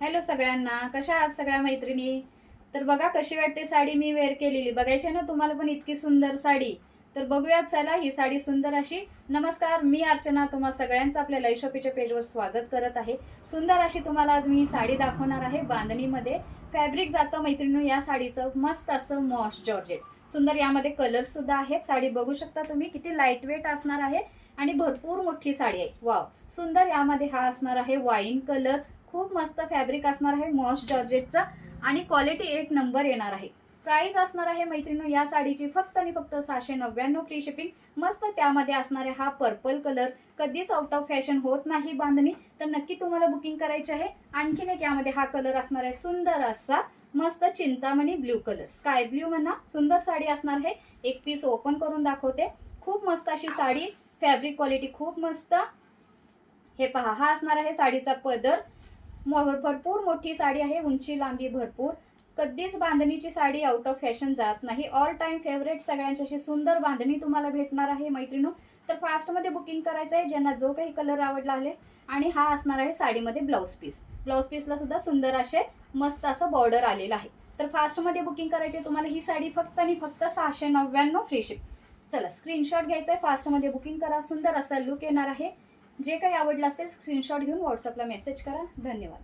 Hello सगळ्यांना, कशा आहात सगळ्या मैत्रिणी? तर बघा कशी वाटते साडी मी वेअर केलेली. बघायची ना तुम्हाला पण इतकी सुंदर साडी. तर बघूयात चला ही साडी सुंदर अशी. नमस्कार, मी अर्चना तुम्हा सगळ्यांचं आपल्या लाईव्ह शॉपीच्या पेजवर स्वागत करत आहे. सुंदर अशी तुम्हाला आज मी ही साडी दाखवणार आहे बांधणीमध्ये. फॅब्रिक जातं मैत्रिणी या साडीचं मस्त असं मॉश जॉर्जेट. सुंदर यामध्ये कलर सुद्धा आहेत. साडी बघू शकता तुम्ही किती लाईट वेट असणार आहे आणि भरपूर मोठी साडी आहे. वाव, सुंदर यामध्ये हा असणार आहे वाईन कलर. खूप मस्त फॅब्रिक असणार आहे मॉश जॉर्जेटचा आणि क्वालिटी एक नंबर येणार आहे. प्राइस असणार आहे मैत्रिणींनो या साडीची फक्त आणि फक्त 699 फ्री शिपिंग. मस्त त्यामध्ये असणारे हा पर्पल कलर कधीच आउट ऑफ फॅशन होत नाही बांधणी, तर नक्की तुम्हाला बुकिंग करायची आहे. आणखीन एक यामध्ये हा कलर असणार आहे सुंदर असा मस्त Chintamani blue colour, sky blue म्हणा. सुंदर साडी असणार आहे. एक पीस ओपन करून दाखवते. खूप मस्त अशी साडी, फॅब्रिक क्वालिटी खूप मस्त. हे पहा, हा असणार आहे साडीचा पदर. भरपूर मोठी साडी आहे, उंची लांबी भरपूर. कधीच बांधणीची साडी आउट ऑफ फॅशन जात नाही. ऑल टाइम फेवरेट सगळ्यांची अशी सुंदर बांधणी तुम्हाला भेटणार आहे मैत्रिणो. तर फास्टमध्ये बुकिंग करायचं आहे ज्यांना जो काही कलर आवडला आहे. आणि हा असणार आहे साडीमध्ये ब्लाऊज पीस. ब्लाऊज पीसला सुद्धा सुंदर असे मस्त असं बॉर्डर आलेलं आहे. तर फास्टमध्ये बुकिंग करायची तुम्हाला ही साडी फक्त आणि फक्त 699 फ्री शिप. चला स्क्रीनशॉट घ्यायचा आहे, फास्टमध्ये बुकिंग करा. सुंदर असा लुक येणार आहे. जे काही आवडलं असेल स्क्रीनशॉट घेऊन व्हॉट्सअपला मेसेज करा. धन्यवाद.